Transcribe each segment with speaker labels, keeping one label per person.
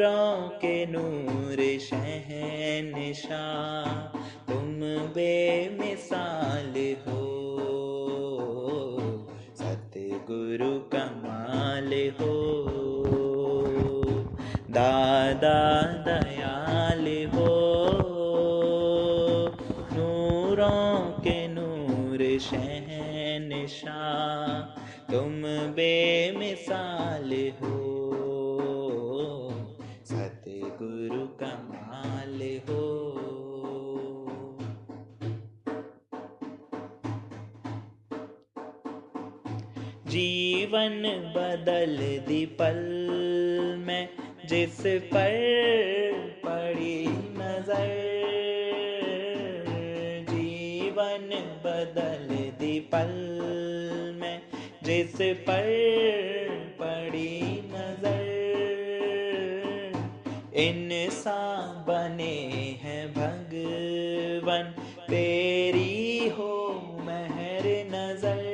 Speaker 1: नूरों के नूर शहंशाह, तुम बेमिसाल हो। सतगुरु कमाल हो। दादा दयाल हो। नूरों के नूर शहंशाह, तुम बेमिसाल हो। सतगुरु कमाल हो। जीवन बदल दी पल में जिस पर पड़ी नजर, जीवन बदल दी पल में जिस पर पड़ी नजर, इंसान बने हैं भगवन, तेरी हो मेहर नजर।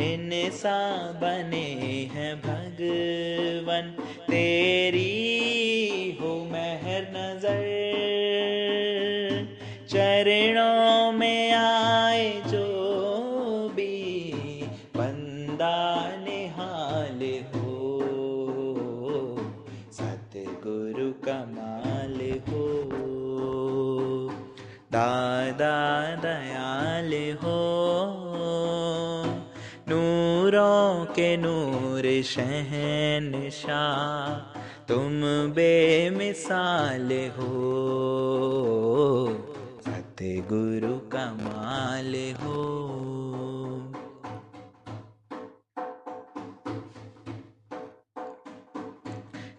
Speaker 1: इंसान बने हैं भगवन, तेरी हो मेहर नजर। चरणों में आए जो भी बंदा निहाल हो। सतगुरु कमाल हो। दादा दयाल हो। नूरों के नूर शहंशाह, तुम बेमिसाल हो। सतगुरु कमाल हो।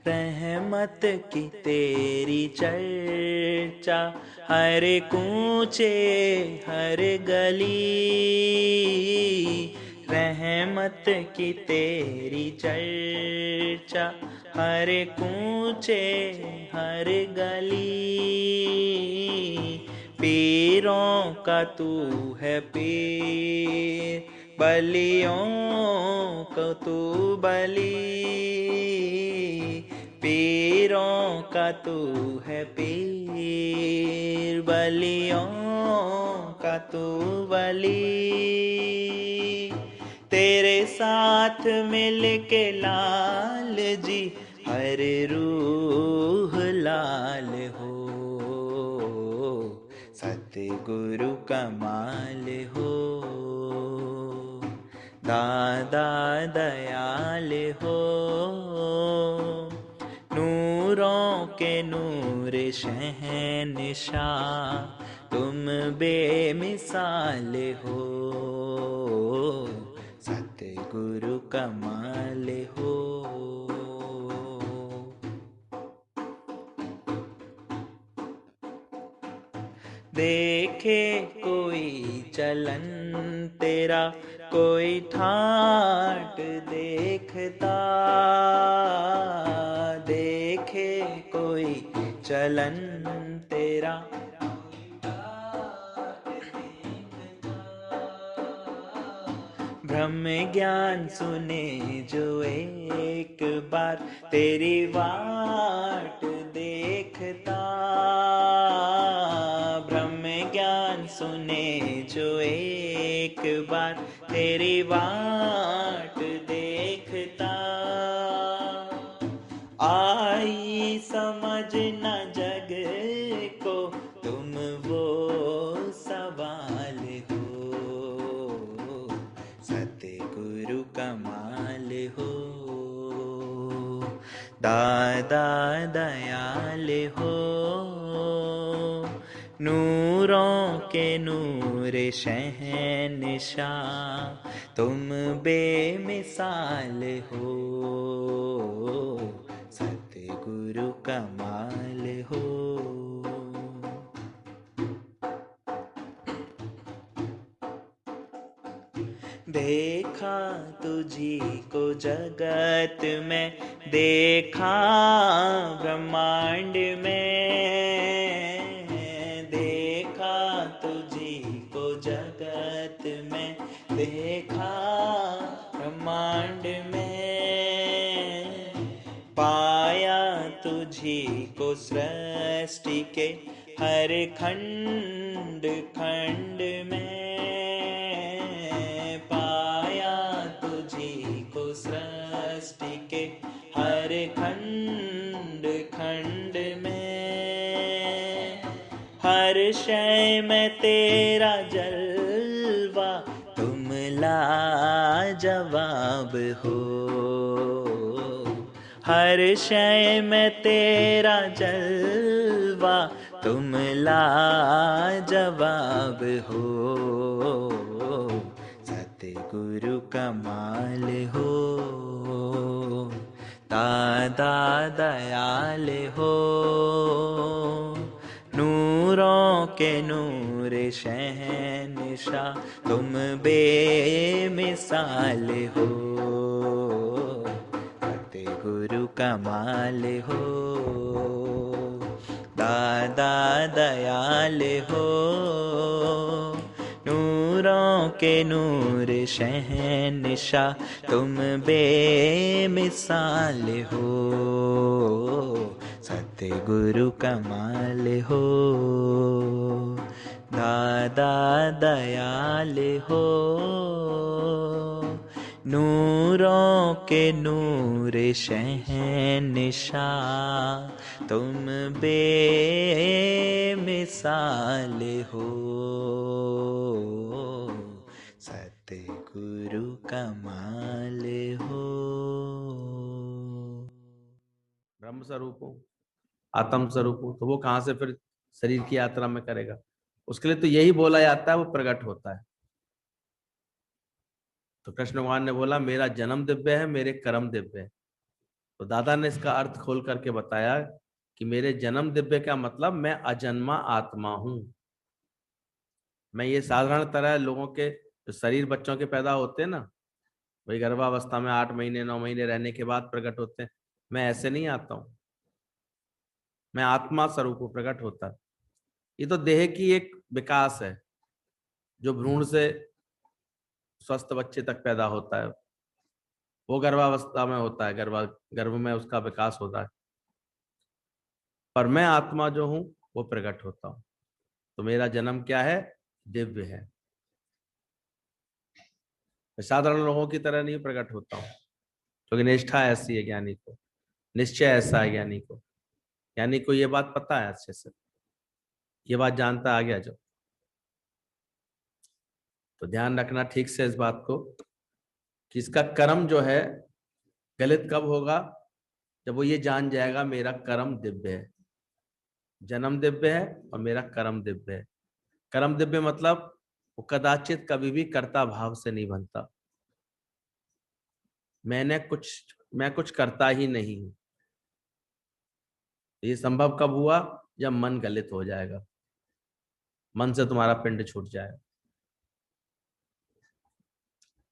Speaker 1: रहमत की तेरी चर्चा हर कूचे हर गली, रहमत की तेरी चर्चा हर कूचे हर गली। पीरों का तू है पीर, बलियों को तू बली। पीरों का तू है पीर, बलियों का तू बली। तेरे साथ मिल के लाल जी हर रूह लाल हो। सतगुरु कमाल हो। दादा दयाल हो। नूरों के नूर शहंशाह, तुम बेमिसाल हो। सतगुरु कमाल हो। देखे कोई चलन तेरा, कोई ठाट देखता। देखे कोई चलन तेरा, ब्रह्म ज्ञान सुने जो एक बार, तेरी वाट देखता। ब्रह्म ज्ञान सुने जो एक बार, तेरी वाट देखता। आई समझ न जग को तुम वो सवाल हो। सतगुरु कमाल हो। दादा दयाल हो। नूरों के नूर शहंशाह, तुम बेमिसाल हो। सतगुरु कमाल हो। देखा तुझी को जगत में, देखा ब्रह्मांड में। देखा तुझी को जगत में, देखा ब्रह्मांड में। तुझी को सृष्टि के हर खंड खंड में, पाया तुझी को सृष्टि के हर खंड खंड में। हर शय में तेरा जलवा तुम लाजवाब हो, हर शय में तेरा जलवा तुम लाजवाब हो। सतगुरु कमाल हो, दादा दयाल हो, नूरों के नूर शहंशाह तुम बेमिसाल हो। सतगुरु कमाल हो, दादा दयाल हो, नूरों के नूर शहंशाह तुम बेमिसाल हो। सतगुरु कमाल हो, दादा दयाल हो, नूरों के नूर शहंशाह तुम बेमिसाल हो। सतगुरु कमाल हो।
Speaker 2: ब्रह्म स्वरूप हो, आत्म स्वरूप हो, तो वो कहाँ से फिर शरीर की यात्रा में करेगा? उसके लिए तो यही बोला जाता है, वो प्रकट होता है। तो कृष्ण भगवान ने बोला मेरा जन्म दिव्य है, मेरे कर्म दिव्य है। तो दादा ने इसका अर्थ खोल करके बताया कि मेरे जन्म दिव्य का मतलब मैं अजन्मा आत्मा हूं। मैं ये साधारण तरह लोगों के जो शरीर बच्चों के पैदा होते हैं ना, वही गर्भावस्था में 8 महीने 9 महीने रहने के बाद प्रकट होते हैं, मैं ऐसे नहीं आता हूं। मैं आत्मा स्वरूप प्रकट होता है। ये तो देह की एक विकास है जो भ्रूण से स्वस्थ बच्चे तक पैदा होता है, वो गर्भावस्था में होता है, गर्भ में उसका विकास होता है। पर मैं आत्मा जो हूं वो प्रकट होता हूं। तो मेरा जन्म क्या है? दिव्य है। मैं साधारण लोगों की तरह नहीं प्रकट होता हूं, क्योंकि निष्ठा ऐसी है ज्ञानी को, निश्चय ऐसा है ज्ञानी को। ज्ञानी को ये बात पता है अच्छे से, ये बात जानता आ गया जो। तो ध्यान रखना ठीक से इस बात को कि इसका कर्म जो है गलत कब होगा? जब वो ये जान जाएगा मेरा कर्म दिव्य है, जन्म दिव्य है और मेरा कर्म दिव्य है। कर्म दिव्य मतलब वो कदाचित कभी भी कर्ता भाव से नहीं बनता। मैं कुछ करता ही नहीं हूं। ये संभव कब हुआ? जब मन गलित हो जाएगा, मन से तुम्हारा पिंड छूट जाएगा।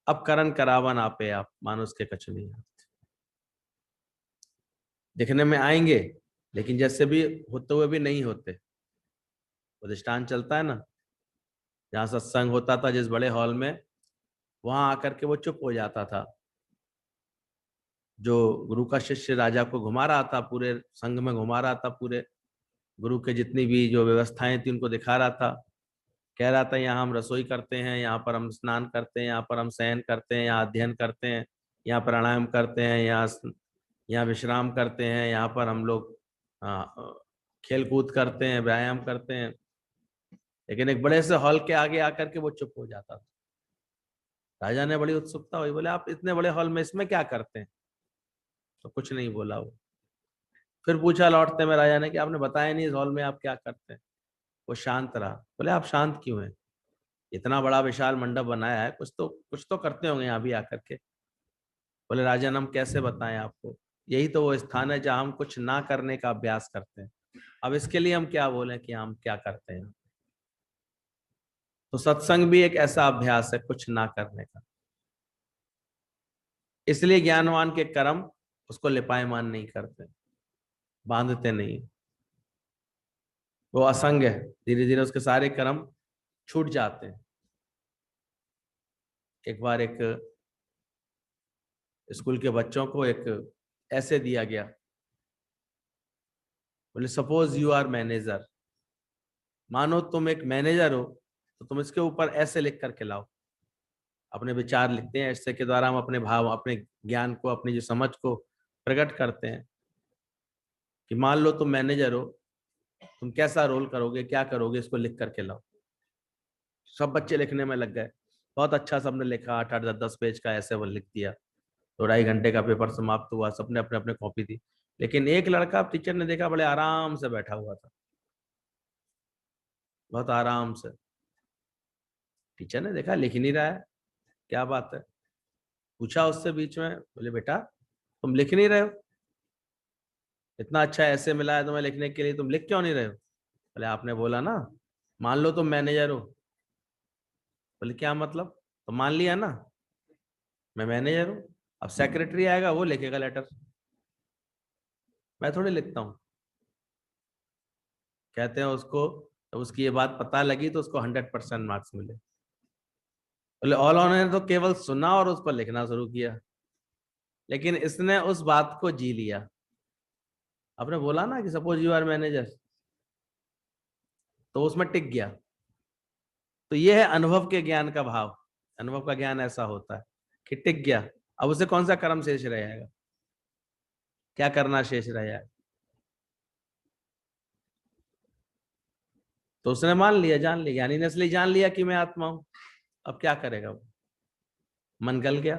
Speaker 2: अब करण करावन आपे आप, मानुष के कछु नहीं आते। दिखने में आएंगे लेकिन जैसे भी होते हुए भी नहीं होते। वो दृष्टांत चलता है ना, जहां सत्संग होता था जिस बड़े हॉल में, वहां आकर के वो चुप हो जाता था। जो गुरु का शिष्य राजा को घुमा रहा था, पूरे संघ में घुमा रहा था, पूरे गुरु के जितनी भी जो व्यवस्थाएं थी उनको दिखा रहा था। कह रहा था यहाँ हम रसोई करते हैं, यहाँ पर हम स्नान करते हैं, यहाँ पर हम शयन करते हैं, यहाँ अध्ययन करते हैं, यहाँ प्राणायाम करते हैं, यहाँ विश्राम करते हैं, यहाँ पर हम लोग खेल कूद करते हैं, व्यायाम करते हैं। लेकिन एक बड़े से हॉल के आगे आकर के वो चुप हो जाता था। राजा ने बड़ी उत्सुकता हुई, बोले आप इतने बड़े हॉल में इसमें क्या करते हैं? तो कुछ नहीं बोला वो। फिर पूछा लौटते में राजा ने कि आपने बताया नहीं इस हॉल में आप क्या करते हैं। वो शांत रहा। बोले आप शांत क्यों हैं? इतना बड़ा विशाल मंडप बनाया है, कुछ तो करते होंगे यहाँ भी आकर के। बोले राजन हम कैसे बताएं आपको, यही तो वो स्थान है जहां हम कुछ ना करने का अभ्यास करते हैं। अब इसके लिए हम क्या बोले कि हम क्या करते हैं? तो सत्संग भी एक ऐसा अभ्यास है कुछ ना करने का। इसलिए ज्ञानवान के कर्म उसको लिपायमान नहीं करते, बांधते नहीं। वो असंग है, धीरे धीरे उसके सारे कर्म छूट जाते हैं। एक बार एक स्कूल के बच्चों को एक ऐसे दिया गया बोले सपोज यू आर मैनेजर, मानो तुम एक मैनेजर हो, तो तुम इसके ऊपर ऐसे लिख करके लाओ। अपने विचार लिखते हैं, ऐसे के द्वारा हम अपने भाव, अपने ज्ञान को, अपनी जो समझ को प्रकट करते हैं। कि मान लो तुम मैनेजर हो, तुम कैसा रोल करोगे, क्या करोगे, इसको लिख करके लाओ। सब बच्चे लिखने में लग गए, बहुत अच्छा सबने लिखा, 8-8, 10-10 पेज का ऐसे वो लिख दिया। 2-2.5 घंटे का पेपर समाप्त हुआ, सबने अपने अपने कॉपी दी। लेकिन एक लड़का टीचर ने देखा बड़े आराम से बैठा हुआ था, बहुत आराम से। टीचर ने देखा लिख ही नहीं रहा है, क्या बात है। पूछा उससे बीच में, बोले बेटा तुम लिख नहीं रहे हो, इतना अच्छा ऐसे मिला है तुम्हें लिखने के लिए, तुम लिख क्यों नहीं रहे हो। बोले आपने बोला ना, मान लो तुम मैनेजर हो। बोले क्या मतलब, तो मान लिया ना मैं मैनेजर हूं, अब सेक्रेटरी आएगा वो लिखेगा लेटर, मैं थोड़ी लिखता हूँ। कहते हैं उसको, जब उसकी ये बात पता लगी तो उसको 100% मार्क्स मिले। बोले ऑल ऑन ने तो केवल सुना और उस पर लिखना शुरू किया, लेकिन इसने उस बात को जी लिया। आपने बोला ना कि सपोज यू आर मैनेजर, तो उसमें टिक गया। तो ये है अनुभव के ज्ञान का भाव। अनुभव का ज्ञान ऐसा होता है कि टिक गया, अब उसे कौन सा कर्म शेष रह जाएगा, क्या करना शेष रह जाएगा। तो उसने मान लिया, जान लिया, यानी ने इसलिए जान लिया कि मैं आत्मा हूं। अब क्या करेगा वो, मन गल गया।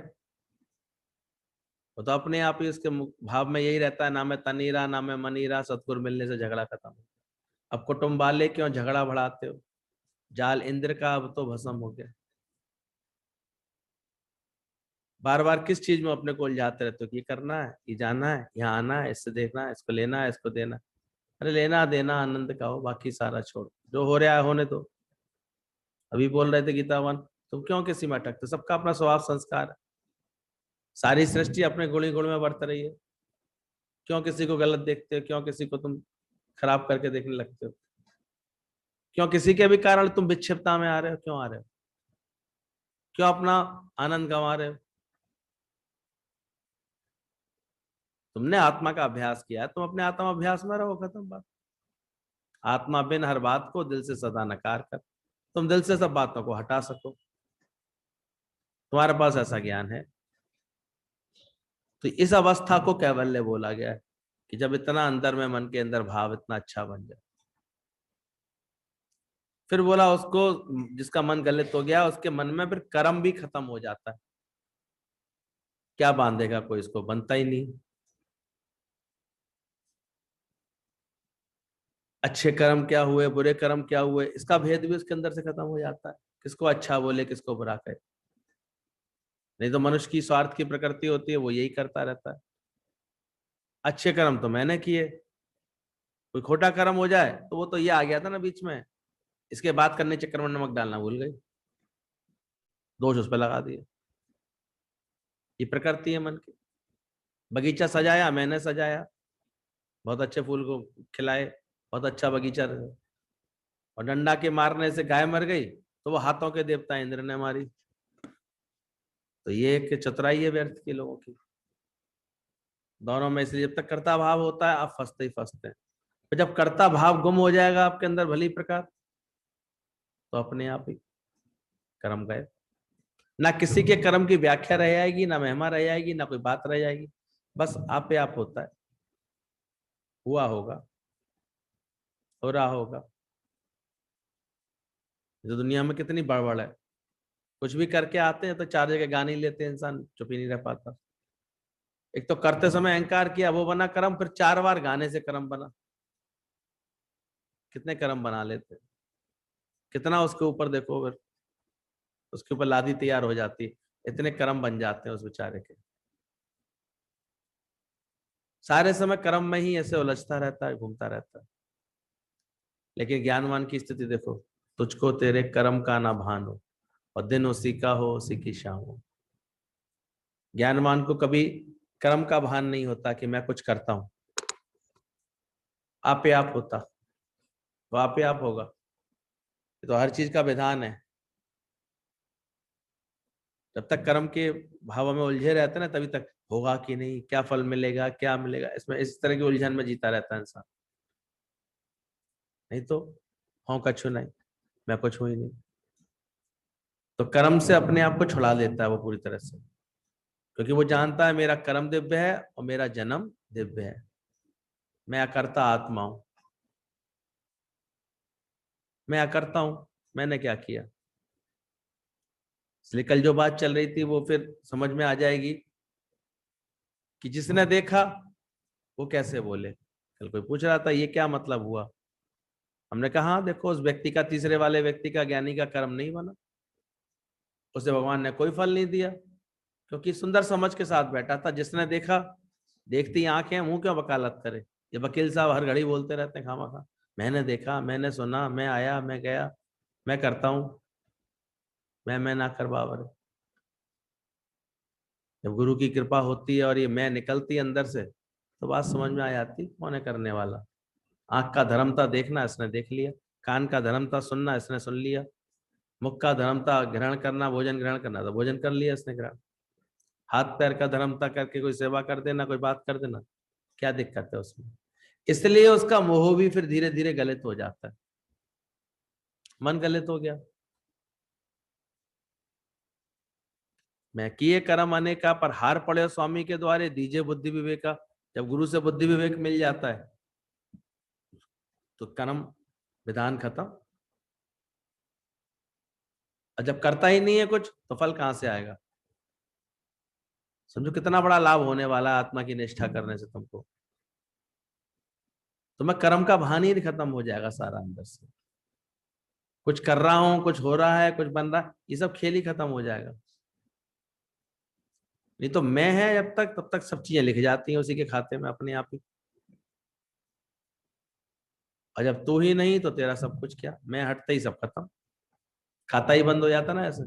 Speaker 2: वो तो अपने आप ही उसके भाव में यही रहता है, ना मैं तनीरा ना मैं मनीरा, सतगुरु मिलने से झगड़ा खत्म। अब कुटुंब वाले क्यों झगड़ा बढ़ाते हो, जाल इंद्र का अब तो भस्म हो गया। बार बार किस चीज में अपने को उलझाते रहते हो कि ये करना है, ये जाना है, यहाँ आना है, इससे देखना है, इसको लेना है, इसको देना है। अरे लेना देना आनंद का हो, बाकी सारा छोड़, जो हो रहा है होने दो। अभी बोल रहे थे गीतावन, तुम क्यों किसी में अटकते, सबका अपना स्वभाव संस्कार है। सारी सृष्टि अपने गुण ही गुण में बढ़त रही है, क्यों किसी को गलत देखते हो, क्यों किसी को तुम खराब करके देखने लगते हो, क्यों किसी के भी कारण तुम विक्षिप्तता में आ रहे हो, क्यों आ रहे हो, क्यों अपना आनंद गंवा रहे हो। तुमने आत्मा का अभ्यास किया है, तुम अपने आत्मा अभ्यास में रहो, खत्म बात। आत्मा बिन हर बात को दिल से सदा नकार कर, तुम दिल से सब बातों को हटा सको, तुम्हारे पास ऐसा ज्ञान है। तो इस अवस्था को कैवल्य बोला गया है, कि जब इतना अंदर में मन के अंदर भाव इतना अच्छा बन जाए। फिर बोला उसको, जिसका मन गलित हो गया उसके मन में फिर कर्म भी खत्म हो जाता है। क्या बांधेगा कोई, इसको बनता ही नहीं। अच्छे कर्म क्या हुए, बुरे कर्म क्या हुए, इसका भेद भी उसके अंदर से खत्म हो जाता है। किसको अच्छा बोले, किसको बुरा कहे। नहीं तो मनुष्य की स्वार्थ की प्रकृति होती है, वो यही करता रहता है। अच्छे कर्म तो मैंने किए, कोई खोटा कर्म हो जाए तो वो तो ये आ गया था ना बीच में, इसके बात करने चक्कर में नमक डालना भूल गई, दोष उस पर लगा दिए। ये प्रकृति है मन की। बगीचा सजाया, मैंने सजाया, बहुत अच्छे फूल को खिलाए, बहुत अच्छा बगीचा रहा। और डंडा के मारने से गाय मर गई, तो वो हाथों के देवता इंद्र ने मारी। तो ये एक चतुराई है व्यर्थ के लोगों की। दोनों में, इसलिए जब तक कर्ता भाव होता है आप फंसते ही फंसते हैं। तो जब कर्ता भाव गुम हो जाएगा आपके अंदर भली प्रकार, तो अपने आप ही कर्म गए। ना किसी के कर्म की व्याख्या रह जाएगी, ना महिमा रह जाएगी, ना कोई बात रह जाएगी, बस आप पे आप होता है। हुआ होगा, हो रहा होगा। जो दुनिया में कितनी बड़बड़ है, कुछ भी करके आते हैं तो 4 जगह गाने ही लेते हैं, इंसान चुप ही नहीं रह पाता। एक तो करते समय अहंकार किया, वो बना कर्म, फिर 4 बार गाने से कर्म बना। कितने कर्म बना लेते हैं, कितना उसके ऊपर देखो, फिर उसके ऊपर लादी तैयार हो जाती है, इतने कर्म बन जाते हैं उस बेचारे के। सारे समय कर्म में ही ऐसे उलझता रहता है, घूमता रहता है। लेकिन ज्ञानवान की स्थिति देखो, तुझको तेरे कर्म का ना भान हो, और दिन उसी का हो उसी की शाम हो। ज्ञानवान को कभी कर्म का भान नहीं होता कि मैं कुछ करता हूं, आप पे आप होता, वो आप पे आप होगा। ये तो हर चीज का विधान है। जब तक कर्म के भाव में उलझे रहते हैं ना, तभी तक होगा कि नहीं, क्या फल मिलेगा, क्या मिलेगा, इसमें इस तरह की उलझन में जीता रहता है इंसान। नहीं तो हों कछु नहीं, मैं कुछ हूं ही नहीं। तो कर्म से अपने आप को छुड़ा लेता है वो पूरी तरह से, क्योंकि वो जानता है मेरा कर्म दिव्य है और मेरा जन्म दिव्य है, मैं अकर्ता आत्मा हूं, मैं अकर्ता हूं, मैंने क्या किया। इसलिए कल जो बात चल रही थी वो फिर समझ में आ जाएगी कि जिसने देखा वो कैसे बोले। कल कोई पूछ रहा था ये क्या मतलब हुआ, हमने कहा हाँ देखो, उस व्यक्ति का, तीसरे वाले व्यक्ति का, ज्ञानी का कर्म नहीं बना, उसे भगवान ने कोई फल नहीं दिया, क्योंकि सुंदर समझ के साथ बैठा था। जिसने देखा, देखती आंखें, मुंह क्यों वकालत करे। ये वकील साहब हर घड़ी बोलते रहते हैं खामखा, मैंने देखा, मैंने सुना, मैं आया, मैं गया, मैं करता हूं, मैं ना कर बाबर। जब गुरु की कृपा होती है और ये मैं निकलती है अंदर से, तो बात समझ में आ जाती कौन है करने वाला। आंख का धर्म था देखना, इसने देख लिया। कान का धर्म था सुनना, इसने सुन लिया। मुख का धर्म था ग्रहण करना, भोजन ग्रहण करना, तो भोजन कर लिया इसने ग्रहण। हाथ पैर का धर्म था करके कोई सेवा कर देना, कोई बात कर देना, क्या दिक्कत है उसमें। इसलिए उसका मोह भी फिर धीरे धीरे गलित हो जाता है, मन गलित हो गया। मैं किए कर्म अनेका पर हार पड़े स्वामी के द्वारे, दीजिए बुद्धि विवेका। जब गुरु से बुद्धि विवेक मिल जाता है तो कर्म विधान खत्म। और जब करता ही नहीं है कुछ तो फल कहां से आएगा। समझो कितना बड़ा लाभ होने वाला है आत्मा की निष्ठा करने से तुमको। तुम्हें कर्म का भान ही खत्म हो जाएगा सारा अंदर से। कुछ कर रहा हूं, कुछ हो रहा है, कुछ बन रहा है, ये सब खेल ही खत्म हो जाएगा। नहीं तो मैं है जब तक, तब तक सब चीजें लिख जाती हैं उसी के खाते में अपने आप ही। और जब तू ही नहीं तो तेरा सब कुछ क्या, मैं हटते ही सब खत्म, खाता ही बंद हो जाता ना ऐसे।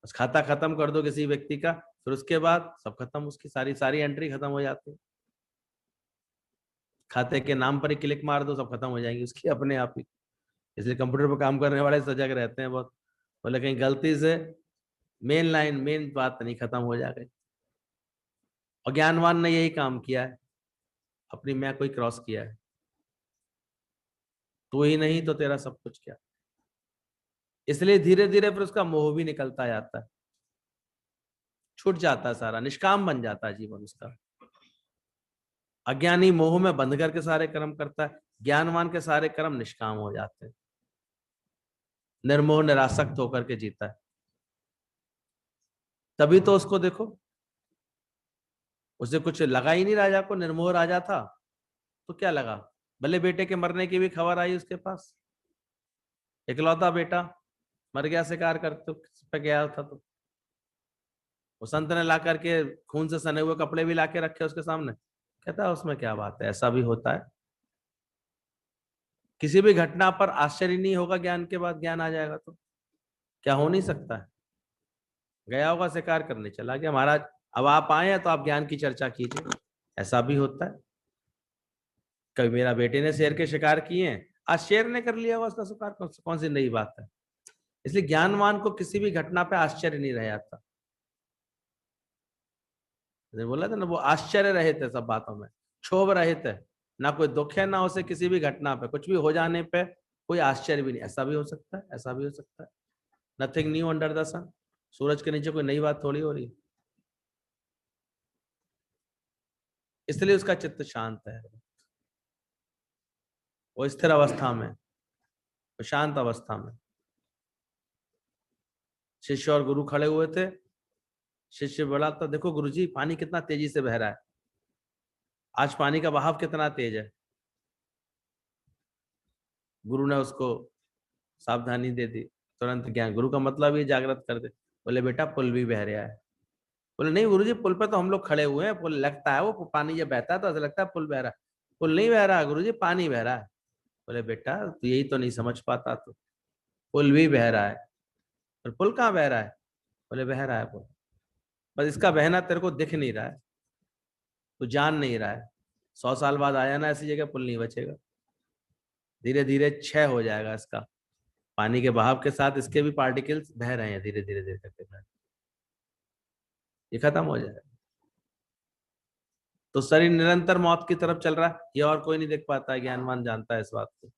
Speaker 2: बस खाता खत्म कर दो किसी व्यक्ति का, फिर उसके बाद सब खत्म, उसकी सारी सारी एंट्री खत्म हो जाती है। खाते के नाम पर ही क्लिक मार दो, सब खत्म हो जाएंगी उसकी अपने आप ही। इसलिए कंप्यूटर पर काम करने वाले सजग रहते हैं बहुत, बोले कहीं गलती से मेन लाइन, मेन बात नहीं खत्म हो जाएगी। और ज्ञानवान ने यही काम किया है, अपनी मैं कोई क्रॉस किया है। तू ही नहीं तो तेरा सब कुछ क्या। इसलिए धीरे धीरे फिर उसका मोह भी निकलता जाता है, छूट जाता है सारा, निष्काम बन जाता है जीवन उसका। अज्ञानी मोह में बंध करके सारे कर्म करता है, ज्ञानवान के सारे कर्म निष्काम हो जाते हैं, निर्मोह निरासक्त होकर के जीता है। तभी तो उसको देखो, उसे कुछ लगा ही नहीं, राजा को, निर्मोह राजा था तो क्या लगा। भले बेटे के मरने की भी खबर आई उसके पास, इकलौता बेटा मर गया शिकार करते पे गया था, तो वो संत ने ला करके खून से सने हुए कपड़े भी लाके रखे उसके सामने। कहता है उसमें क्या बात है, ऐसा भी होता है। किसी भी घटना पर आश्चर्य नहीं होगा, ज्ञान के बाद ज्ञान आ जाएगा तो क्या हो नहीं सकता है। गया होगा शिकार करने, चला गया महाराज, अब आप आए हैं तो आप ज्ञान की चर्चा कीजिए, ऐसा भी होता है। कभी मेरा बेटे ने शेर के शिकार किए हैं, आज शेर ने कर लिया होगा उसका शिकार, कौन सी नई बात है। इसलिए ज्ञानवान को किसी भी घटना पे आश्चर्य नहीं रह जाता। बोला था ना, वो आश्चर्य रहित है सब बातों में, क्षोभ रहित है, ना कोई दुख है ना उसे किसी भी घटना पे, कुछ भी हो जाने पे कोई आश्चर्य भी नहीं। ऐसा भी हो सकता है, ऐसा भी हो सकता है, नथिंग न्यू अंडर द सन। सूरज के नीचे कोई नई बात थोड़ी हो रही है। इसलिए उसका चित्त शांत है, वो स्थिर अवस्था में, वो शांत अवस्था में। शिष्य और गुरु खड़े हुए थे, शिष्य बोला था देखो गुरुजी पानी कितना तेजी से बह रहा है, आज पानी का बहाव कितना तेज है। गुरु ने उसको सावधानी दे दी, तुरंत ज्ञान, गुरु का मतलब ये जागृत कर दे। बोले बेटा पुल भी बह रहा है। बोले नहीं गुरुजी, पुल पे तो हम लोग खड़े हुए हैं, पुल लगता है, वो पानी जब बहता है तो ऐसा लगता है पुल बह रहा है। पुल नहीं बह रहा है गुरुजी, पानी बह रहा है। बोले बेटा तू यही तो नहीं समझ पाता, तो पुल भी बह रहा है, पर पुल कहाँ बह रहा है। बोले बह रहा है पुल, बस इसका बहना तेरे को दिख नहीं रहा है, तू जान नहीं रहा है। 100 साल बाद आया ना ऐसी जगह, पुल नहीं बचेगा, धीरे धीरे क्षय हो जाएगा इसका। पानी के बहाव के साथ इसके भी पार्टिकल्स बह रहे हैं, धीरे धीरे धीरे करके ये खत्म हो जाएगा। तो शरीर निरंतर मौत की तरफ चल रहा है, ये और कोई नहीं देख पाता है, ज्ञानवान जानता है इस बात को।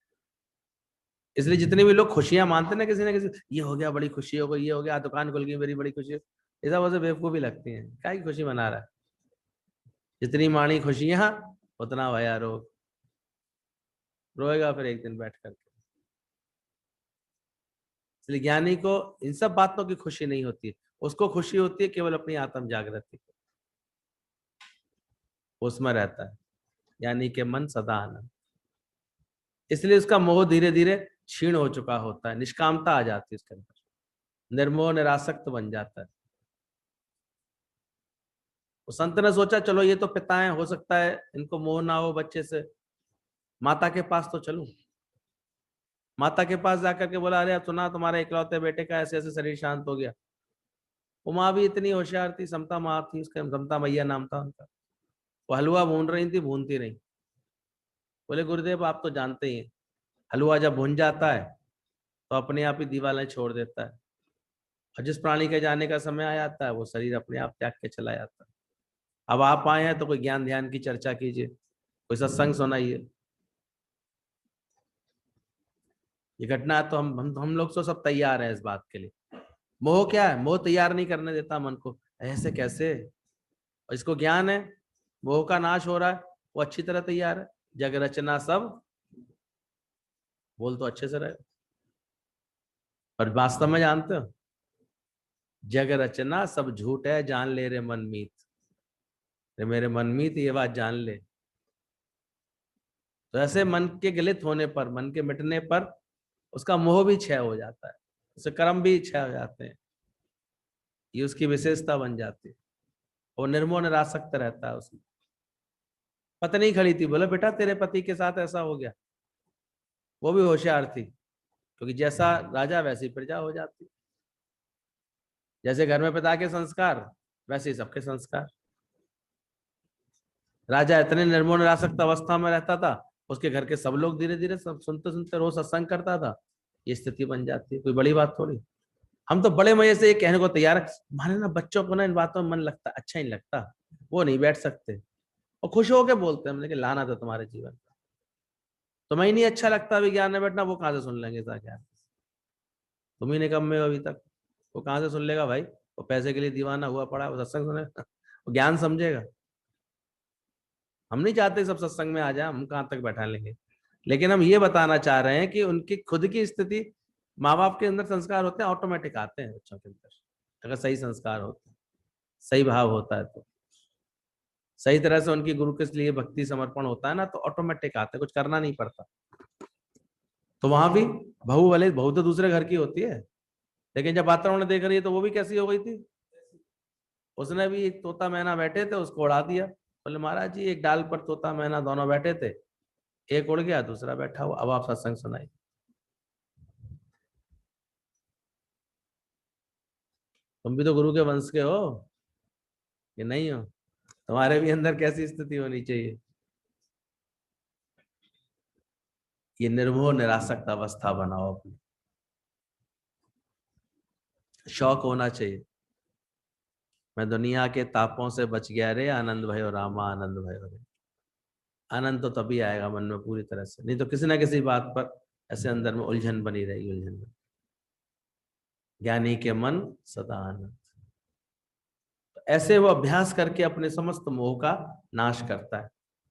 Speaker 2: इसलिए जितने भी लोग खुशियां मानते हैं ना किसी, ये हो गया बड़ी खुशी हो गई, ये हो गया दुकान खुल गई मेरी बड़ी खुशी, ये सब वैसे बेवकूफी लगती है। क्या की खुशी मना रहा है? जितनी माणी खुशियां उतना भया रोग, रोएगा फिर एक दिन बैठ करके। इसलिए ज्ञानी को इन सब बातों की खुशी नहीं होती है, उसको खुशी होती है केवल अपनी आत्म जागृति को, उसमें रहता है। यानी कि मन सदा आनंद, इसलिए उसका मोह धीरे धीरे क्षीण हो चुका होता है, निष्कामता आ जाती है उसके अंदर, निर्मोह निरासक्त बन जाता है। उस संत ने सोचा चलो ये तो पिता है, हो सकता है इनको मोह ना हो बच्चे से, माता के पास तो चलूं। माता के पास जाकर के बोला, अरे सुना तुम्हारे इकलौते बेटे का ऐसे ऐसे शरीर शांत हो गया। वो माँ भी इतनी होशियार थी, समता माँ थी, उसका समता मैया नाम था उनका। वो हलवा भून रही थी, भूनती रही। बोले गुरुदेव आप तो जानते ही हैं, हलवा जब भुन जाता है तो अपने आप ही दीवालें छोड़ देता है, और जिस प्राणी के जाने का समय आ जाता है वो शरीर अपने आप त्याग के चला जाता है। अब आप आए हैं तो कोई ज्ञान ध्यान की चर्चा कीजिए, कोई सत्संग सुनाइए। ये घटना तो हम लोग तो सब तैयार है इस बात के लिए। मोह क्या है? मोह तैयार नहीं करने देता मन को, ऐसे कैसे? और इसको ज्ञान है मोह का नाश हो रहा है, वो अच्छी तरह तैयार है। जग रचना सब, बोल तो अच्छे से रहे, और वास्तव में जानते हो जग रचना सब झूठ है, जान ले रे मनमीत। रे मेरे मनमीत ये बात जान ले। तो ऐसे मन के गलित होने पर, मन के मिटने पर उसका मोह भी क्षय हो जाता है, उसके कर्म भी क्षय हो जाते हैं, ये उसकी विशेषता बन जाती है। वो निर्मोह निरासक्त रहता है उसमें। पत्नी खड़ी थी, बोला बेटा तेरे पति के साथ ऐसा हो गया। वो भी होशियार थी, क्योंकि जैसा राजा वैसी प्रजा हो जाती, जैसे घर में पिता के संस्कार वैसे ही सबके संस्कार। राजा इतने निर्मोह निरासक्त अवस्था में रहता था, उसके घर के सब लोग धीरे धीरे सब सुनते सुनते रोज सत्संग करता था। ये स्थिति बन जाती है, कोई बड़ी बात थोड़ी। हम तो बड़े मजे से ये कहने को तैयार है, माने ना बच्चों को ना इन बातों में मन लगता अच्छा नहीं लगता, वो नहीं बैठ सकते और खुश होकर बोलते हैं, लेकिन लाना था तुम्हारे जीवन का। तुम्हें ही नहीं अच्छा लगता विज्ञान में बैठना, वो कहाँ से सुन लेंगे क्या? तुम ही निकम्मे हो अभी तक, वो कहाँ से सुन लेगा भाई? वो पैसे के लिए दीवाना हुआ पड़ा, वो सत्संग सुनेगा? वो ज्ञान समझेगा? हम नहीं चाहते सब सत्संग में आ जाए, हम कहाँ तक बैठा लेंगे। लेकिन हम ये बताना चाह रहे हैं कि उनकी खुद की स्थिति, माँ बाप के अंदर संस्कार होते हैं, ऑटोमेटिक आते हैं बच्चों के अंदर, अगर सही संस्कार होते हैं, सही भाव होता है तो, सही तरह से उनकी गुरु के लिए भक्ति समर्पण होता है ना, तो ऑटोमेटिक आते हैं, कुछ करना नहीं पड़ता। तो वहां भी बहू, वाले बहू तो दूसरे घर की होती है, लेकिन जब वातावरण देख रही है तो वो भी कैसी हो गई थी। उसने भी एक तोता मैना बैठे थे, उसको उड़ा दिया। बोले महाराज जी एक डाल पर तोता मैना दोनों बैठे थे, एक उड़ गया दूसरा बैठा हुआ, अब आप सत्संग सुनाई। तुम भी तो गुरु के वंश के हो कि नहीं हो? तुम्हारे भी अंदर कैसी स्थिति होनी चाहिए? ये निर्मोह निरासक्त अवस्था बनाओ अपनी। शौक होना चाहिए, मैं दुनिया के तापों से बच गया रे, आनंद भयो रामा आनंद भयो रे। आनंद तो तभी आएगा मन में पूरी तरह से, नहीं तो किसी ना किसी बात पर ऐसे अंदर में उलझन बनी रहेगी, उलझन बनी। ज्ञानी के मन सदा आनंद। तो ऐसे वो अभ्यास करके अपने समस्त मोह का नाश करता है,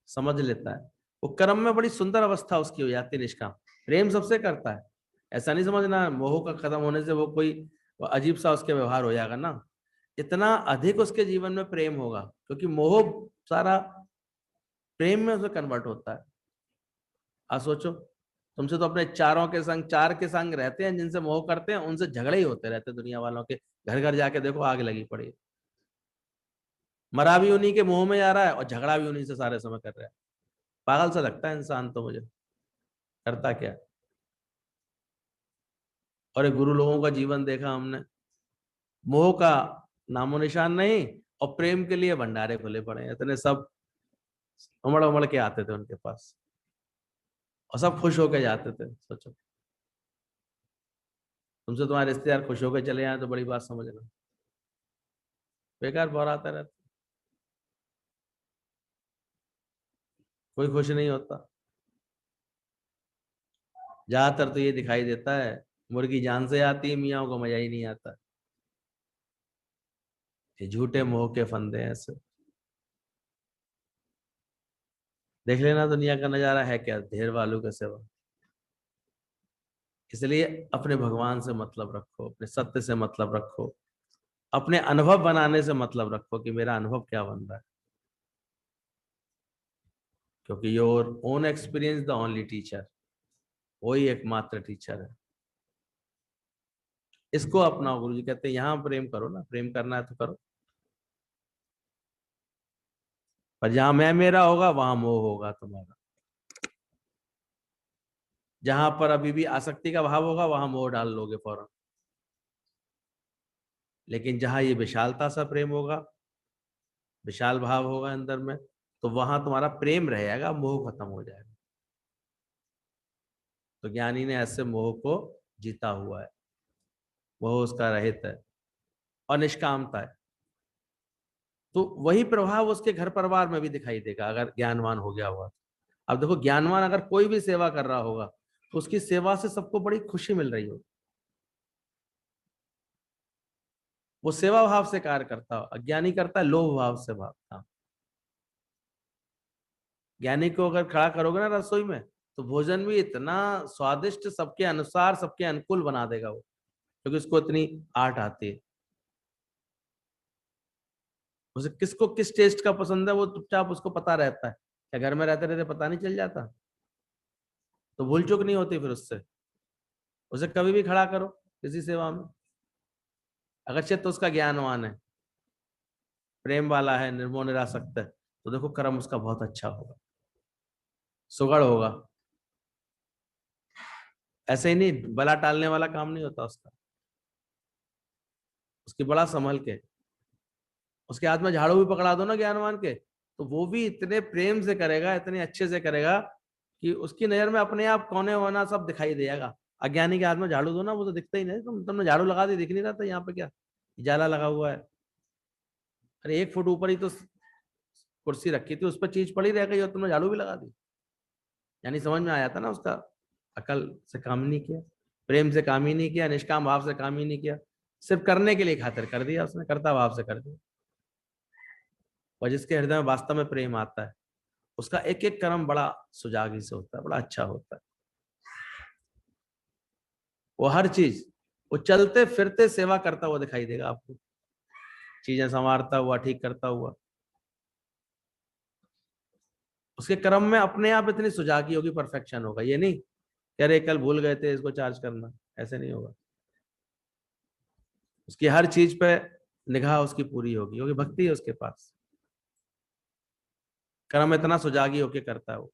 Speaker 2: समझ लेता है। वो कर्म में बड़ी सुंदर अवस्था उसकी हो जाती है, निष्काम। प्रेम सबसे करता है, ऐसा नहीं समझना मोह का खत्म होने से वो कोई अजीब सा उसके व्यवहार हो जाएगा ना। इतना अधिक उसके जीवन में प्रेम होगा, क्योंकि मोह सारा प्रेम में उसे कन्वर्ट होता है। आप सोचो, तुमसे तो अपने चारों के संग, चार के संग रहते हैं, जिनसे मोह करते हैं उनसे झगड़े ही होते रहते हैं दुनिया वालों के। घर घर जाके देखो आग लगी पड़ी है। मरा भी उन्हीं के मोह में जा रहा है और झगड़ा भी उन्हीं से सारे समय कर रहा है। पागल सा लगता है इंसान तो मुझे, करता क्या। और एक गुरु लोगों का जीवन देखा हमने, मोह का नामो निशान नहीं, और प्रेम के लिए भंडारे खुले पड़े हैं, इतने सब उमड़ उमड़ के आते थे उनके पास, और सब खुश होके जाते थे। सोचो, तुमसे तुम्हारे रिश्तेदार खुश होकर चले आए तो बड़ी बात समझना, बेकार बहुत आता रहता। कोई खुश नहीं होता। ज्यादातर तो ये दिखाई देता है, मुर्गी जान से आती है, मियाँ को मजा ही नहीं आता। ये झूठे मोह के फंदे हैं ऐसे। देख लेना दुनिया का नजारा है क्या, ढेर वालों के सिवा। इसलिए अपने भगवान से मतलब रखो, अपने सत्य से मतलब रखो, अपने अनुभव बनाने से मतलब रखो कि मेरा अनुभव क्या बन रहा है, क्योंकि your own experience the only teacher, वही एकमात्र टीचर है। इसको अपनाओ। गुरु जी कहते हैं यहां प्रेम करो ना, प्रेम करना है तो करो, पर जहां मैं मेरा होगा वहां मोह होगा तुम्हारा। जहां पर अभी भी आसक्ति का भाव होगा वहां मोह डाल लोगे फौरन। लेकिन जहां ये विशालता सा प्रेम होगा, विशाल भाव होगा अंदर में, तो वहां तुम्हारा प्रेम रहेगा, मोह खत्म हो जाएगा। तो ज्ञानी ने ऐसे मोह को जीता हुआ है, मोह उसका रहित है और निष्कामता है। तो वही प्रभाव उसके घर परिवार में भी दिखाई देगा अगर ज्ञानवान हो गया हुआ। अब देखो, ज्ञानवान अगर कोई भी सेवा कर रहा होगा तो उसकी सेवा से सबको बड़ी खुशी मिल रही होगी, वो सेवा भाव से कार्य करता हो। अज्ञानी करता है लोभ भाव से भाव। ज्ञानी को अगर खड़ा करोगे ना रसोई में, तो भोजन भी इतना स्वादिष्ट, सबके अनुसार सबके अनुकूल बना देगा वो, क्योंकि उसको इतनी आर्ट आती है। उसे किसको किस टेस्ट का पसंद है वो चुपचाप उसको पता रहता है। क्या घर में रहते रहते पता नहीं चल जाता? तो भूल चूक नहीं होती फिर उससे। उसे कभी भी खड़ा करो किसी सेवा में, अगर चित्त उसका ज्ञानवान है, प्रेम वाला है, निर्मोह निरासक्त है, तो देखो कर्म उसका बहुत अच्छा होगा, सुगढ़ होगा। ऐसे ही नहीं, बला टालने वाला काम नहीं होता उसका। उसकी बड़ा संभल के, उसके हाथ में झाड़ू भी पकड़ा दो ना ज्ञानवान के, तो वो भी इतने प्रेम से करेगा, इतने अच्छे से करेगा कि उसकी नजर में अपने आप कोने होना सब दिखाई देगा। अज्ञानी के हाथ में झाड़ू दो ना, वो तो दिखता ही नहीं। तुमने झाड़ू लगा दी, दिख नहीं रहा था यहाँ पे क्या जाला लगा हुआ है? अरे 1 फुट ऊपर ही तो कुर्सी रखी थी, उस पर चीज पड़ी रह गई और तुमने झाड़ू भी लगा दी। यानी समझ में आया था ना उसका, अकल से काम नहीं किया, प्रेम से काम ही नहीं किया, निष्काम भाव से काम ही नहीं किया, सिर्फ करने के लिए खातिर कर दिया उसने, कर्ता भाव से कर दिया। और जिसके हृदय में वास्तव में प्रेम आता है, उसका एक एक कर्म बड़ा सुजागी से होता है, बड़ा अच्छा होता है। वो हर चीज, वो चलते फिरते सेवा करता हुआ दिखाई देगा आपको, चीजें संवारता हुआ, ठीक करता हुआ। उसके कर्म में अपने आप इतनी सुजागी होगी, परफेक्शन होगा। ये नहीं कि अरे कल भूल गए थे इसको चार्ज करना, ऐसे नहीं होगा। उसकी हर चीज पे निगाह उसकी पूरी होगी, क्योंकि भक्ति है उसके पास। कर्म इतना सुजागी होके करता है वो।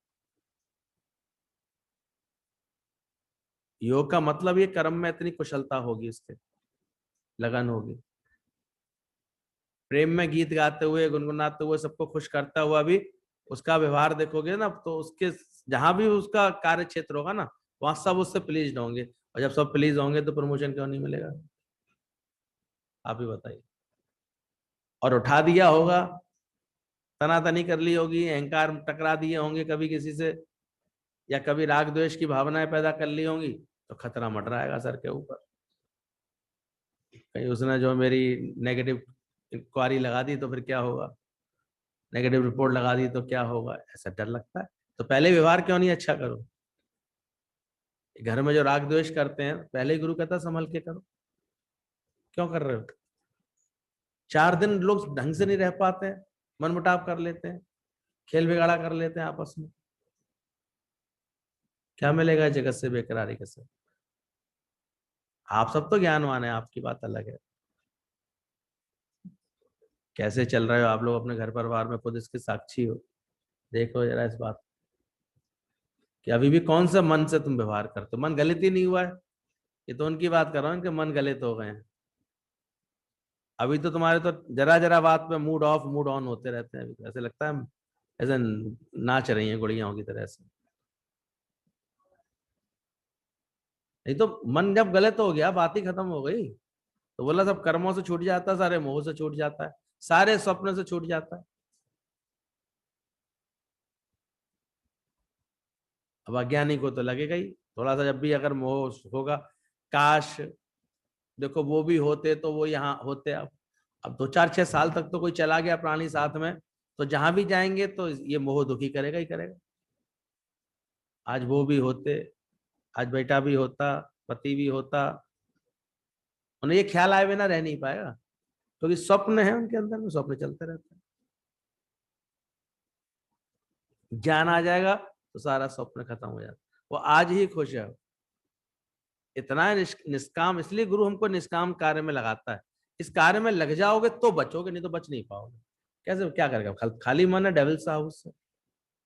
Speaker 2: योग का मतलब ये कर्म में इतनी कुशलता होगी उसके, लगन होगी। प्रेम में गीत गाते हुए, गुनगुनाते हुए, सबको खुश करता हुआ भी उसका व्यवहार देखोगे ना, तो उसके जहां भी उसका कार्य क्षेत्र होगा ना, वहां सब उससे प्लीज होंगे। और जब सब प्लीज होंगे तो प्रमोशन क्यों नहीं मिलेगा? आप ही बताइए। और उठा दिया होगा, तनातनी कर ली होगी, अहंकार टकरा दिए होंगे कभी किसी से, या कभी राग द्वेष की भावनाएं पैदा कर ली होंगी, तो खतरा मंडराएगा सर के ऊपर। कहीं उसने जो मेरी नेगेटिव इंक्वायरी लगा दी तो फिर क्या होगा, नेगेटिव रिपोर्ट लगा दी तो क्या होगा, ऐसा डर लगता है। तो पहले व्यवहार क्यों नहीं अच्छा करो? घर में जो राग द्वेष करते हैं, पहले ही गुरु कहता संभल के करो। क्यों कर रहे हो? 4 दिन लोग ढंग से नहीं रह पाते हैं, मन मुटाव कर लेते हैं, खेल बिगाड़ा कर लेते हैं आपस में। क्या मिलेगा जगत से बेकरारी के से? आप सब तो ज्ञानवान है, आपकी बात अलग है। कैसे चल रहे हो आप लोग अपने घर परिवार में, खुद इसके साक्षी हो। देखो जरा इस बात कि अभी भी कौन से मन से तुम व्यवहार करते हो। मन गलित ही नहीं हुआ है, ये तो उनकी बात कर रहा हूँ कि मन गलित हो गए हैं। अभी तो तुम्हारे तो जरा जरा बात पे मूड ऑफ मूड ऑन होते रहते हैं। अभी तो ऐसे लगता है ऐसे नाच रही हैं गुड़ियाओं की तरह से। नहीं तो मन जब गलत हो गया, बात ही खत्म हो गई। तो बोला सब कर्मों से छूट जाता है, सारे मोह से छूट जाता है, सारे स्वप्न से छूट जाता है। अब अज्ञानी को तो लगेगा ही थोड़ा सा, जब भी अगर मोह होगा, काश देखो वो भी होते तो वो यहाँ होते। अब 2 4 6 साल तक तो कोई चला गया प्राणी साथ में, तो जहां भी जाएंगे तो ये मोह दुखी करेगा ही करेगा। आज वो भी होते, आज बेटा भी होता, पति भी होता, उन्हें ये ख्याल आए बिना रह नहीं पाएगा, क्योंकि स्वप्न है उनके अंदर में, स्वप्न चलते रहते हैं। ज्ञान आ जाएगा तो सारा स्वप्न खत्म हो जाता, वो आज ही खुश है। इतना निष्काम, इसलिए गुरु हमको निष्काम कार्य में लगाता है। इस कार्य में लग जाओगे तो बचोगे, नहीं तो बच नहीं पाओगे। कैसे, क्या करेगा? खाली मन है डेविल्स हाउस से।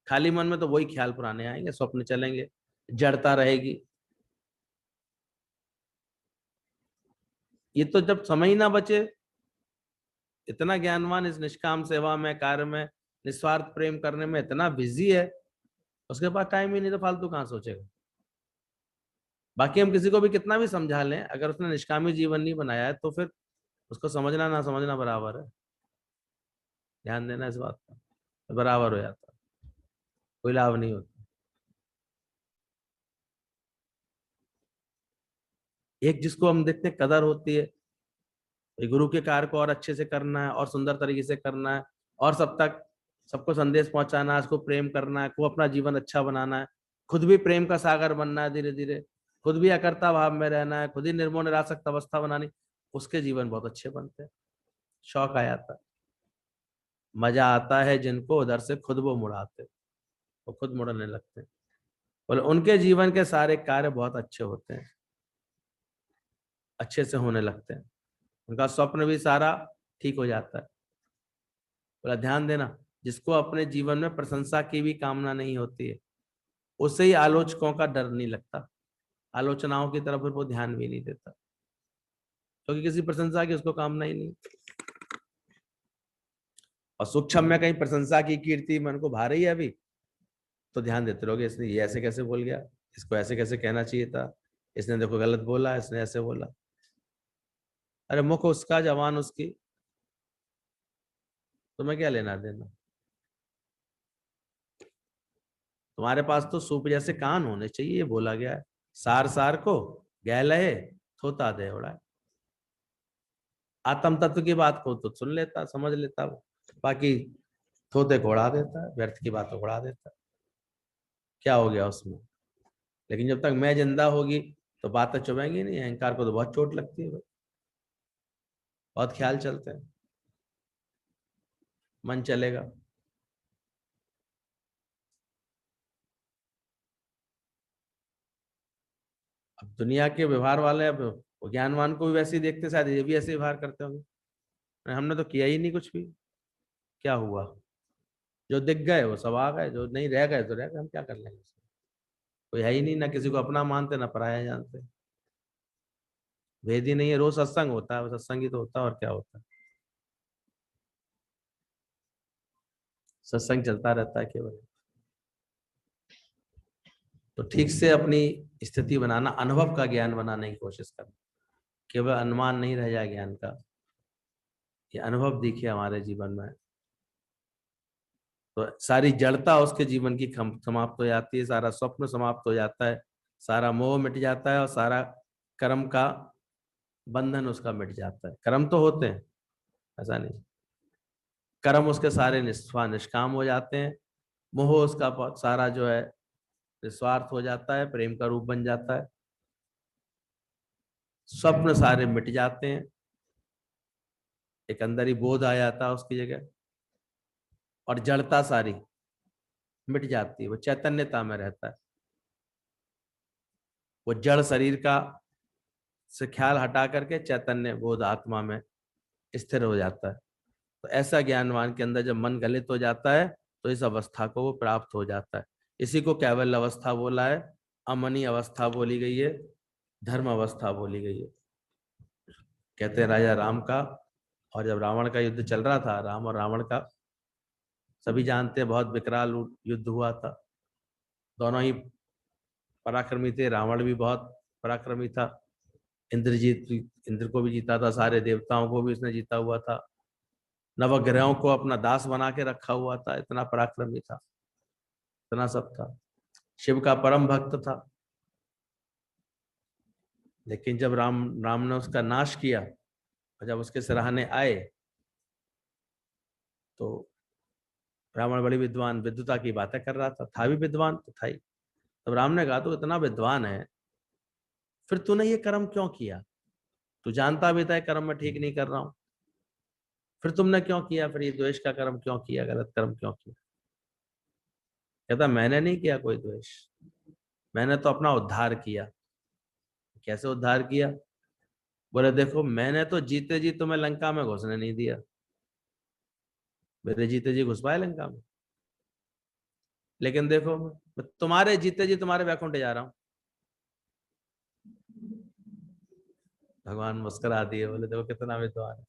Speaker 2: खाली मन में तो वही ख्याल पुराने आएंगे, स्वप्न चलेंगे, जड़ता रहेगी। ये तो जब समय ही ना बचे, इतना ज्ञानवान इस निष्काम सेवा में, कार्य में, निस्वार्थ प्रेम करने में इतना बिजी है, उसके पास टाइम ही नहीं, तो फालतू कहाँ सोचेगा। बाकी हम किसी को भी कितना भी समझा लें, अगर उसने निष्कामी जीवन नहीं बनाया है तो फिर उसको समझना ना समझना बराबर है। ध्यान देना इस बात का, तो बराबर हो जाता है, कोई लाभ नहीं होता। एक जिसको हम देखते हैं कदर होती है, ये गुरु के कार्य को और अच्छे से करना है और सुंदर तरीके से करना है, और सब तक सबको संदेश पहुंचाना है, उसको प्रेम करना है, को अपना जीवन अच्छा बनाना है, खुद भी प्रेम का सागर बनना है धीरे धीरे, खुद भी अकर्ता भाव में रहना है, खुद ही निर्मोह निरासक्त अवस्था बनानी, उसके जीवन बहुत अच्छे बनते हैं। शौक आ जाता है, मजा आता है जिनको उधर से खुद वो मुड़ाते, वो खुद मुड़ने लगते हैं, बोले उनके जीवन के सारे कार्य बहुत अच्छे होते हैं, अच्छे से होने लगते हैं, उनका स्वप्न भी सारा ठीक हो जाता है। बोला ध्यान देना, जिसको अपने जीवन में प्रशंसा की भी कामना नहीं होती है, उससे ही आलोचकों का डर नहीं लगता, आलोचनाओं की तरफ वो ध्यान भी नहीं देता, क्योंकि किसी प्रशंसा की उसको कामना ही नहीं। और सूक्ष्म में कहीं प्रशंसा की कीर्ति मन को भा रही है अभी, तो ध्यान देते रहोगे, इसने ये ऐसे कैसे बोल गया, इसको ऐसे कैसे कहना चाहिए था, इसने देखो गलत बोला, इसने ऐसे बोला। अरे मुख उसका, जवान उसकी, तुम्हें क्या लेना देना? तुम्हारे पास तो सूप जैसे कान होने चाहिए, ये बोला गया है। सार सार को गह लहे, थोता दे उड़ाए। आत्म तत्व की बात को तो सुन लेता, समझ लेता वो, बाकी थोते को उड़ा देता है, व्यर्थ की बातों को उड़ा देता है। क्या हो गया उसमें? लेकिन जब तक मैं जिंदा होगी तो बातें चुभेंगी नहीं, अहंकार को तो बहुत चोट लगती है भाई, बहुत ख्याल चलते हैं, मन चलेगा। अब दुनिया के व्यवहार वाले, अब वो ज्ञानवान को भी वैसे ही देखते, शायद ये भी ऐसे व्यवहार करते होंगे, हमने तो किया ही नहीं कुछ भी, क्या हुआ? जो दिख गए वो सब आ गए, जो नहीं रह गए तो रह गए, हम क्या कर लेंगे? कोई है ही नहीं, ना किसी को अपना मानते ना पराया जानते, भेद ही नहीं है। रोज सत्संग होता है, सत्संग ही तो होता है, और क्या होता है? सत्संग चलता रहता है केवल। तो ठीक से अपनी स्थिति बनाना, अनुभव का ज्ञान बनाने की कोशिश करना, केवल अनुमान नहीं रह जाए ज्ञान का, ये अनुभव दिखे हमारे जीवन में, तो सारी जड़ता उसके जीवन की समाप्त हो जाती है, सारा स्वप्न समाप्त हो जाता है, सारा मोह मिट जाता है, और सारा कर्म का बंधन उसका मिट जाता है। कर्म तो होते हैं, ऐसा नहीं, कर्म उसके सारे निष्काम हो जाते हैं, मोह उसका सारा जो है निस्वार्थ हो जाता है, प्रेम का रूप बन जाता है, स्वप्न सारे मिट जाते हैं, एक अंदर ही बोध आ जाता है उसकी जगह, और जड़ता सारी मिट जाती है, वो चैतन्यता में रहता है, वो जड़ शरीर का से ख्याल हटा करके चैतन्य बोध आत्मा में स्थिर हो जाता है। तो ऐसा ज्ञानवान के अंदर जब मन गलित हो जाता है तो इस अवस्था को वो प्राप्त हो जाता है। इसी को कैवल्य अवस्था बोला है, अमनी अवस्था बोली गई है, धर्म अवस्था बोली गई है। कहते हैं राजा राम का, और जब रावण का युद्ध चल रहा था, राम और रावण का, सभी जानते हैं बहुत विकराल युद्ध हुआ था, दोनों ही पराक्रमी थे, रावण भी बहुत पराक्रमी था, इंद्र को भी जीता था, सारे देवताओं को भी उसने जीता हुआ था, नवग्रहों को अपना दास बना के रखा हुआ था, इतना पराक्रमी था, इतना सब था। शिव का परम भक्त था, लेकिन जब राम ने उसका नाश किया और जब उसके सराहने आए तो रावण बड़ी विद्वान विद्वता की बातें कर रहा था भी विद्वान तो था ही। तब राम ने कहा, तो इतना विद्वान है, फिर तूने ये कर्म क्यों किया? तू जानता भी था कर्म मैं ठीक नहीं कर रहा हूं, फिर तुमने क्यों किया? फिर ये द्वेष का कर्म क्यों किया, गलत कर्म क्यों किया? कहता, मैंने नहीं किया कोई द्वेष, मैंने तो अपना उद्धार किया। कैसे उद्धार किया? बोले, देखो मैंने तो जीते जी तुम्हें लंका में घुसने नहीं दिया, मेरे जीते जी घुस पाए लंका में, लेकिन देखो मैं तुम्हारे जीते जी तुम्हारे वैकुंठ जा रहा हूं। भगवान मुस्कुरा दिए, बोले देखो कितना विद्वान है,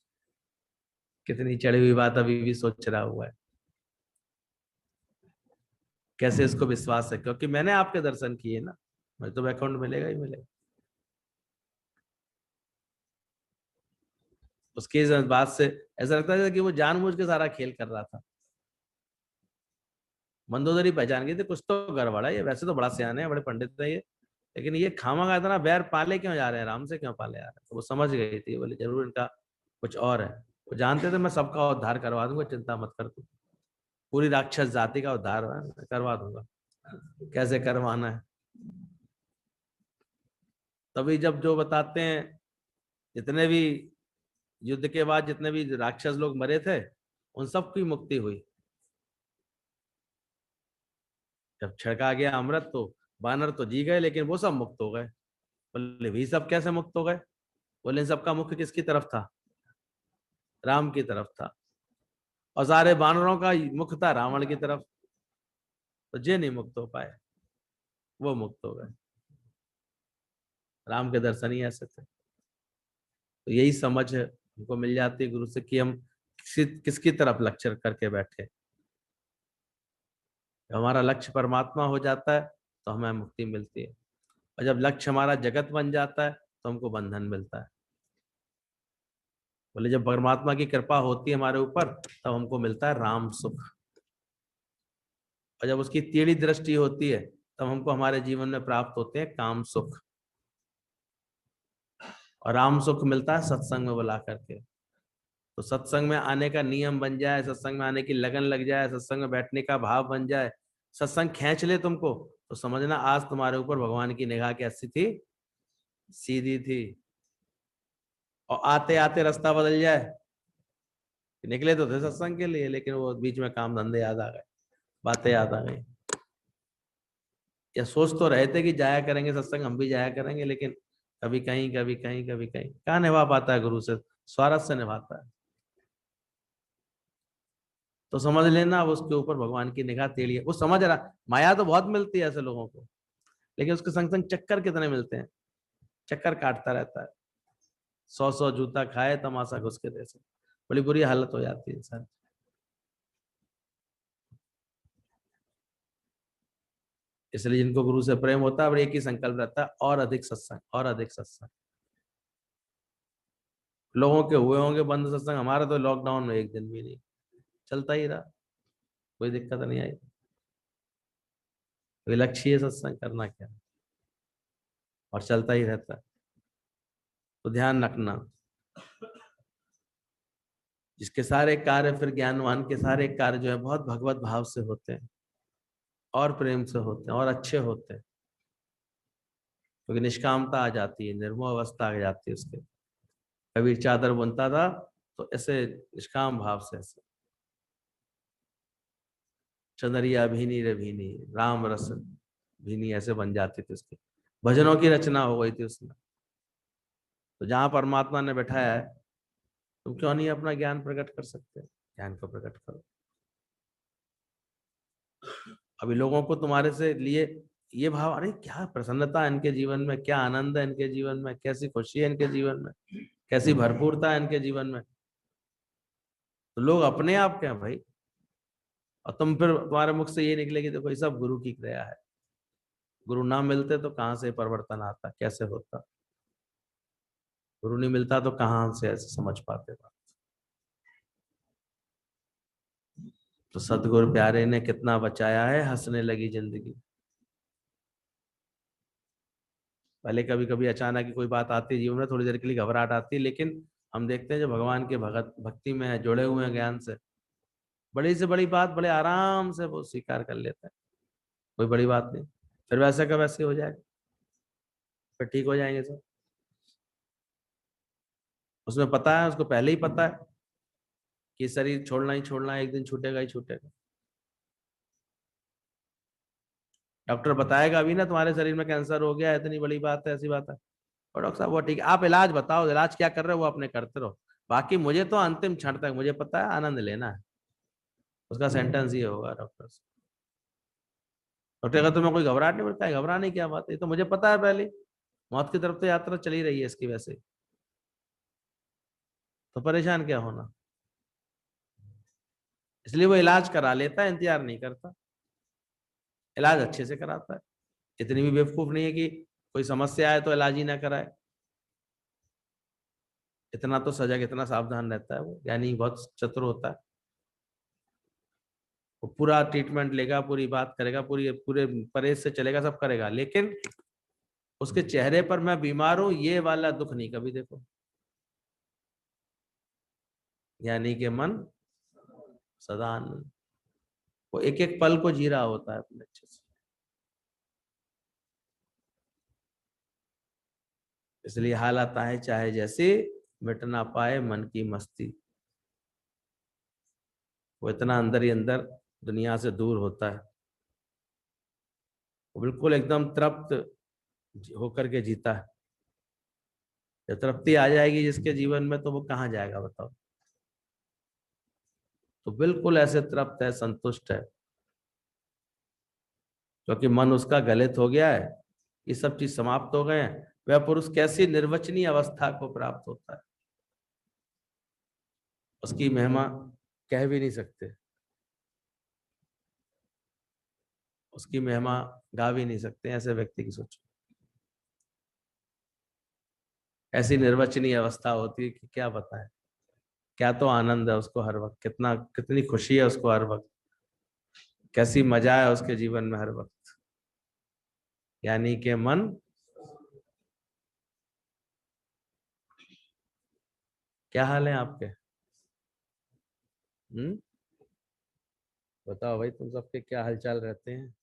Speaker 2: कितनी चढ़ी हुई बात अभी भी सोच रहा हुआ है, कैसे इसको विश्वास है, क्योंकि मैंने आपके दर्शन किए ना, मुझे तो वैकुंठ मिलेगा ही मिलेगा। उसकी इस बात से ऐसा लगता है कि वो जानबूझ के सारा खेल कर रहा था। मंदोदरी पहचान गई थी कुछ तो गड़बड़ है, ये वैसे तो बड़ा सियाने है, बड़े पंडित है ये, लेकिन ये खामा का इतना बैर पाले क्यों जा रहे हैं, राम से क्यों पाले जा रहे हैं? तो वो समझ गई थी, बोले जरूर इनका कुछ और है। वो जानते थे मैं सबका उद्धार करवा दूंगा, चिंता मत कर तू, पूरी राक्षस जाति का उद्धार करवा दूंगा, कैसे करवाना है। तभी जब जो बताते हैं, जितने भी युद्ध के बाद जितने भी राक्षस लोग मरे थे उन सबकी मुक्ति हुई। जब छिड़का गया अमृत तो बानर तो जी गए, लेकिन वो सब मुक्त हो गए। बोले भी सब कैसे मुक्त हो गए? बोले इन सबका मुख किसकी तरफ था? राम की तरफ था, और सारे बानरों का मुख था रावण की तरफ, तो जे नहीं मुक्त हो पाए, वो मुक्त हो गए। राम के दर्शन ही ऐसे थे। तो यही समझ हमको मिल जाती है गुरु से कि हम किसकी तरफ लक्ष्य करके बैठे। जब हमारा लक्ष्य परमात्मा हो जाता है तो हमें मुक्ति मिलती है, और जब लक्ष्य हमारा जगत बन जाता है तो हमको बंधन मिलता है। बोले जब परमात्मा की कृपा होती है हमारे ऊपर तब हमको मिलता है राम सुख, और जब उसकी टेढ़ी दृष्टि होती है तब हमको हमारे जीवन में प्राप्त होते हैं काम सुख। और राम सुख मिलता है सत्संग में बुला करके। तो सत्संग में आने का नियम बन जाए, सत्संग में आने की लगन लग जाए, सत्संग में बैठने का भाव बन जाए, सत्संग खींच ले तुमको, तो समझना आज तुम्हारे ऊपर भगवान की निगाह कैसी थी, सीधी थी। और आते आते रास्ता बदल जाए, निकले तो थे सत्संग के लिए, लेकिन वो बीच में काम धंधे याद आ गए, बातें याद आ गई, या सोच तो रहे थे कि जाया करेंगे सत्संग, हम भी जाया करेंगे, लेकिन कभी कहीं कभी कहीं कभी कहीं, कहाँ निभा पाता है गुरु से, स्वार्थ से निभाता है। तो समझ लेना अब उसके ऊपर भगवान की निगाह टेढ़ी है। वो समझ रहा, माया तो बहुत मिलती है ऐसे लोगों को, लेकिन उसके संग संग चक्कर कितने मिलते हैं, चक्कर काटता रहता है, 100 जूता खाए तमाशा घुस के जैसे, बड़ी बुरी हालत हो जाती है इंसान। इसलिए जिनको गुरु से प्रेम होता है, और एक ही संकल्प रहता है, और अधिक सत्संग, और अधिक सत्संग। लोगों के हुए होंगे बंद सत्संग, हमारा तो लॉकडाउन में एक दिन भी नहीं, चलता ही रहा, कोई दिक्कत नहीं आई। कोई लक्ष्य है सत्संग करना क्या, और चलता ही रहता है। तो ध्यान रखना, जिसके सारे कार्य, फिर ज्ञानवान के सारे कार्य जो है बहुत भगवत भाव से होते हैं, और प्रेम से होते हैं, और अच्छे होते हैं, क्योंकि निष्कामता आ जाती है, निर्मोह अवस्था आ जाती है उसके। कबीर चादर बुनता था तो ऐसे निष्काम भाव से, ऐसे चंदरिया भीनी रे भीनी, राम रस भीनी, ऐसे बन जाती थी उसकी, भजनों की रचना हो गई थी उसमें। तो जहां परमात्मा ने बैठाया है, तुम क्यों नहीं अपना ज्ञान प्रकट कर सकते? ज्ञान को प्रकट करो। अभी लोगों को तुम्हारे से लिए ये भाव, अरे क्या प्रसन्नता है इनके जीवन में, क्या आनंद है इनके जीवन में, कैसी खुशी है इनके जीवन में, कैसी भरपूरता है इनके जीवन में, तो लोग अपने आप क्या भाई, और तुम फिर तुम्हारे मुख से ये निकलेगी देखो ये सब गुरु की क्रिया है। गुरु ना मिलते तो कहाँ से परिवर्तन आता, कैसे होता? गुरु नहीं मिलता तो कहाँ से ऐसे समझ पाते बात। तो सतगुरु प्यारे ने कितना बचाया है, हंसने लगी जिंदगी। पहले कभी कभी अचानक ही कोई बात आती है जीवन में, थोड़ी देर के लिए घबराहट आती है, लेकिन हम देखते हैं जो भगवान के भक्ति में है, जुड़े हुए हैं ज्ञान से, बड़ी से बड़ी बात बड़े आराम से वो स्वीकार कर लेते हैं, कोई बड़ी बात नहीं, फिर वैसे का वैसे हो जाएगा, फिर ठीक हो जाएंगे सब। उसमें पता है, उसको पहले ही पता है कि शरीर छोड़ना ही छोड़ना है, एक दिन छूटेगा ही छूटेगा। डॉक्टर बताएगा अभी ना तुम्हारे शरीर में कैंसर हो गया है, इतनी बड़ी बात है, ऐसी बात है, और डॉक्टर साहब वो ठीक है, आप इलाज बताओ, इलाज क्या कर रहे हो वो अपने करते रहो, बाकी मुझे तो अंतिम क्षण तक मुझे पता है आनंद लेना है। उसका सेंटेंस ये होगा डॉक्टर से। डॉक्टर का तुम्हें कोई घबराहट नहीं पड़ता है, घबराने की क्या बात है, ये तो मुझे पता है पहले, मौत की तरफ तो यात्रा चली रही है इसकी, वैसे तो परेशान क्या होना। इसलिए वो इलाज करा लेता है, इंतजार नहीं करता, इलाज अच्छे से कराता है। इतनी भी बेवकूफ नहीं है कि कोई समस्या आए तो इलाज ही ना कराए, इतना तो सजग, इतना सावधान रहता है वो, यानी बहुत चतुर होता है। वो पूरा ट्रीटमेंट लेगा, पूरी बात करेगा, पूरी पूरे परहेज से चलेगा, सब करेगा, लेकिन उसके चेहरे पर मैं बीमार हूं ये वाला दुख नहीं कभी देखो। यानी कि मन सदा आनंद, वो एक एक पल को जी रहा होता है अपने अच्छे से। इसलिए हाल आता है चाहे जैसे, मिट ना पाए मन की मस्ती। वो इतना अंदर ही अंदर दुनिया से दूर होता है, वो बिल्कुल एकदम तृप्त होकर के जीता है। जब तृप्ति आ जाएगी जिसके जीवन में, तो वो कहाँ जाएगा बताओ। तो बिल्कुल ऐसे तृप्त है, संतुष्ट है, क्योंकि मन उसका गलित हो गया है, ये सब चीज समाप्त हो गए हैं। वह पुरुष कैसी निर्वचनीय अवस्था को प्राप्त होता है, उसकी महिमा कह भी नहीं सकते, उसकी महिमा गा भी नहीं सकते, ऐसे व्यक्ति की सोचो। ऐसी निर्वचनीय अवस्था होती है कि क्या बताएं, क्या तो आनंद है उसको हर वक्त, कितना कितनी खुशी है उसको हर वक्त, कैसी मजा है उसके जीवन में हर वक्त। यानी कि मन, क्या हाल है आपके? बताओ भाई, तुम सबके क्या हालचाल रहते हैं?